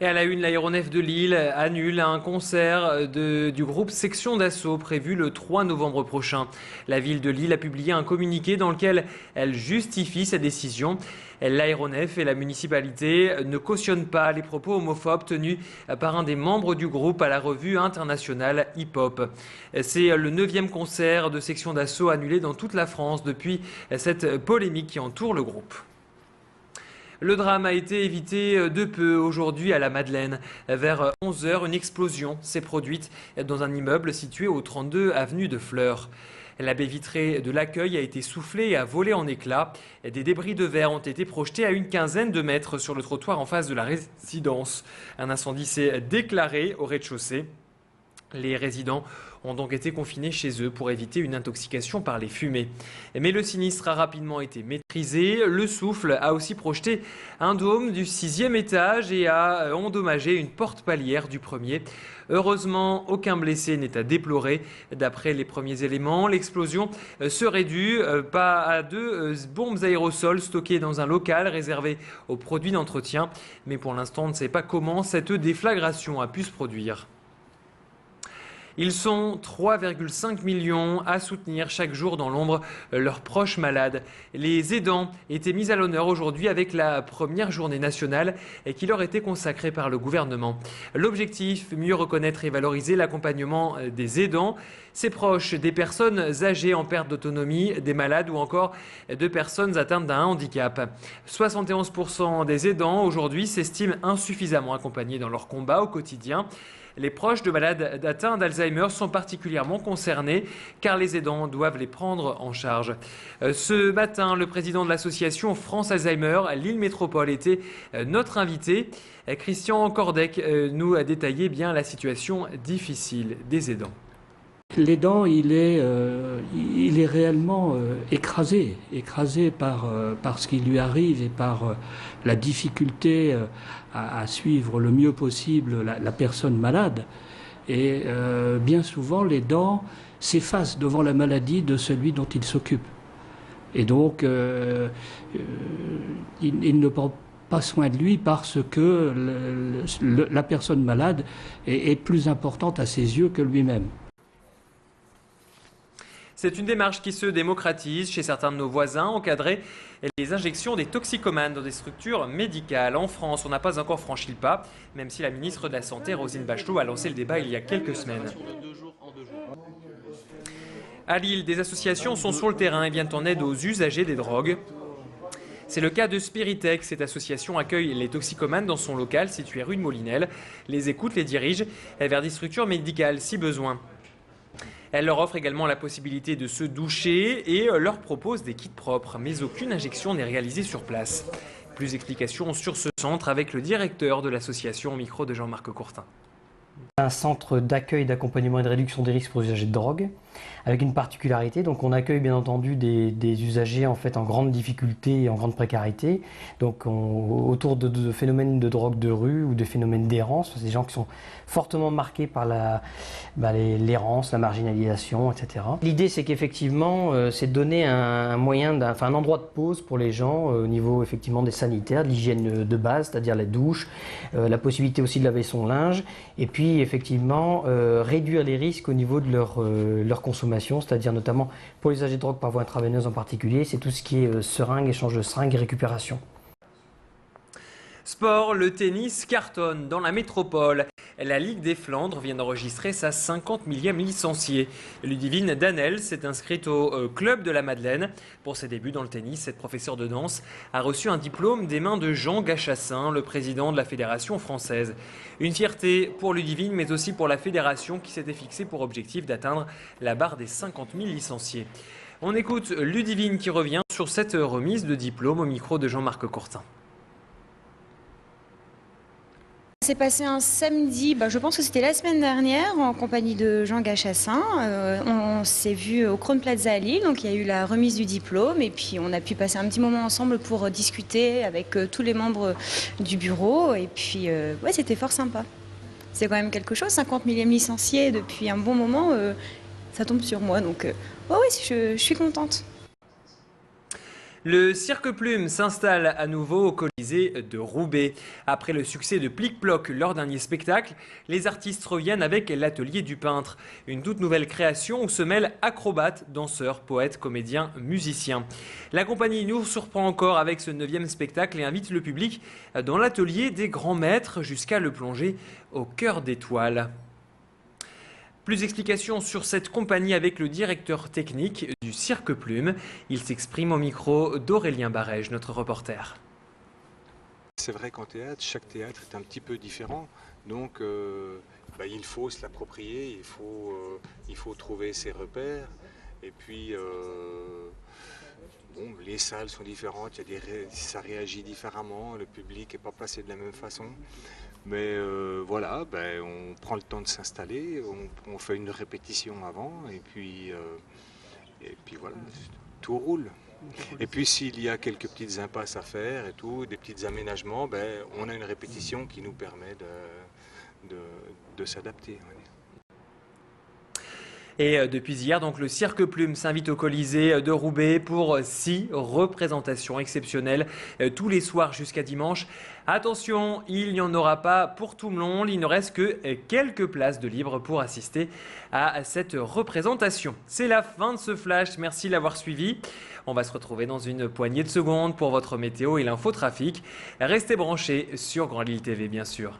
Et à la une, l'aéronef de Lille annule un concert du groupe Section d'Assaut prévu le 3 novembre prochain. La ville de Lille a publié un communiqué dans lequel elle justifie sa décision. L'aéronef et la municipalité ne cautionnent pas les propos homophobes tenus par un des membres du groupe à la revue internationale Hip Hop. C'est le 9e concert de Section d'Assaut annulé dans toute la France depuis cette polémique qui entoure le groupe. Le drame a été évité de peu aujourd'hui à la Madeleine. Vers 11 h, une explosion s'est produite dans un immeuble situé au 32 avenue de Fleurs. La baie vitrée de l'accueil a été soufflée et a volé en éclats. Des débris de verre ont été projetés à une quinzaine de mètres sur le trottoir en face de la résidence. Un incendie s'est déclaré au rez-de-chaussée. Les résidents ont donc été confinés chez eux pour éviter une intoxication par les fumées. Mais le sinistre a rapidement été maîtrisé. Le souffle a aussi projeté un dôme du 6e étage et a endommagé une porte palière du 1er. Heureusement, aucun blessé n'est à déplorer. D'après les premiers éléments, l'explosion serait due à 2 bombes aérosols stockées dans un local réservé aux produits d'entretien. Mais pour l'instant, on ne sait pas comment cette déflagration a pu se produire. Ils sont 3,5 millions à soutenir chaque jour dans l'ombre leurs proches malades. Les aidants étaient mis à l'honneur aujourd'hui avec la première journée nationale qui leur était consacrée par le gouvernement. L'objectif, mieux reconnaître et valoriser l'accompagnement des aidants, ces proches des personnes âgées en perte d'autonomie, des malades ou encore de personnes atteintes d'un handicap. 71% des aidants aujourd'hui s'estiment insuffisamment accompagnés dans leur combat au quotidien. Les proches de malades atteints d'Alzheimer sont particulièrement concernés car les aidants doivent les prendre en charge. Ce matin, le président de l'association France Alzheimer, Lille Métropole, était notre invité. Christian Cordec nous a détaillé bien la situation difficile des aidants. L'aidant, il est réellement écrasé par ce qui lui arrive et par la difficulté à suivre le mieux possible la personne malade. Et bien souvent, l'aidant s'efface devant la maladie de celui dont il s'occupe. Et donc, il ne prend pas soin de lui parce que la personne malade est plus importante à ses yeux que lui-même. C'est une démarche qui se démocratise chez certains de nos voisins, encadrer les injections des toxicomanes dans des structures médicales. En France, on n'a pas encore franchi le pas, même si la ministre de la Santé, Roselyne Bachelot, a lancé le débat il y a quelques semaines. À Lille, des associations sont sur le terrain et viennent en aide aux usagers des drogues. C'est le cas de Spiritech. Cette association accueille les toxicomanes dans son local situé rue de Molinel, les écoute, les dirige vers des structures médicales si besoin. Elle leur offre également la possibilité de se doucher et leur propose des kits propres. Mais aucune injection n'est réalisée sur place. Plus d'explications sur ce centre avec le directeur de l'association au micro de Jean-Marc Courtin. Un centre d'accueil, d'accompagnement et de réduction des risques pour les usagers de drogue, avec une particularité. Donc on accueille bien entendu des usagers en fait en grande difficulté et en grande précarité. Donc autour de phénomènes de drogue de rue ou de phénomènes d'errance, c'est des gens qui sont fortement marqués par l'errance, la marginalisation, etc. L'idée c'est qu'effectivement c'est de donner un moyen, un endroit de pause pour les gens au niveau effectivement des sanitaires, de l'hygiène de base, c'est-à-dire la douche, la possibilité aussi de laver son linge, et puis effectivement réduire les risques au niveau de leur consommation, c'est-à-dire notamment pour les usagers de drogue par voie intraveineuse en particulier, c'est tout ce qui est seringue, échange de seringues et récupération. Sport, le tennis cartonne dans la métropole. La Ligue des Flandres vient d'enregistrer sa 50 millième licenciée. Ludivine Danel s'est inscrite au club de la Madeleine. Pour ses débuts dans le tennis, cette professeure de danse a reçu un diplôme des mains de Jean Gachassin, le président de la Fédération française. Une fierté pour Ludivine, mais aussi pour la fédération qui s'était fixée pour objectif d'atteindre la barre des 50 000 licenciés. On écoute Ludivine qui revient sur cette remise de diplôme au micro de Jean-Marc Courtin. C'est passé un samedi, je pense que c'était la semaine dernière, en compagnie de Jean Gachassin. On s'est vu au Kronplatz à Lille, donc il y a eu la remise du diplôme et puis on a pu passer un petit moment ensemble pour discuter avec tous les membres du bureau et puis ouais, c'était fort sympa. C'est quand même quelque chose, 50 millième licencié depuis un bon moment, ça tombe sur moi, donc oui, je suis contente. Le Cirque Plume s'installe à nouveau au Colisée de Roubaix. Après le succès de Plic-Ploc, leur dernier spectacle, les artistes reviennent avec l'Atelier du Peintre. Une toute nouvelle création où se mêlent acrobates, danseurs, poètes, comédiens, musiciens. La compagnie nous surprend encore avec ce 9e spectacle et invite le public dans l'atelier des grands maîtres jusqu'à le plonger au cœur d'étoiles. Plus d'explications sur cette compagnie avec le directeur technique du Cirque Plume. Il s'exprime au micro d'Aurélien Barège, notre reporter. C'est vrai qu'en théâtre, chaque théâtre est un petit peu différent. Donc il faut se l'approprier, il faut trouver ses repères. Et puis, les salles sont différentes, ça réagit différemment, le public n'est pas placé de la même façon. Mais on prend le temps de s'installer, on fait une répétition avant et puis voilà, tout roule. Et puis s'il y a quelques petites impasses à faire et tout, des petits aménagements, on a une répétition qui nous permet de s'adapter. Et depuis hier, donc, le Cirque Plume s'invite au Colisée de Roubaix pour 6 représentations exceptionnelles tous les soirs jusqu'à dimanche. Attention, il n'y en aura pas pour tout le monde. Il ne reste que quelques places de libre pour assister à cette représentation. C'est la fin de ce flash. Merci de l'avoir suivi. On va se retrouver dans une poignée de secondes pour votre météo et l'infotrafic. Restez branchés sur Grand Lille TV, bien sûr.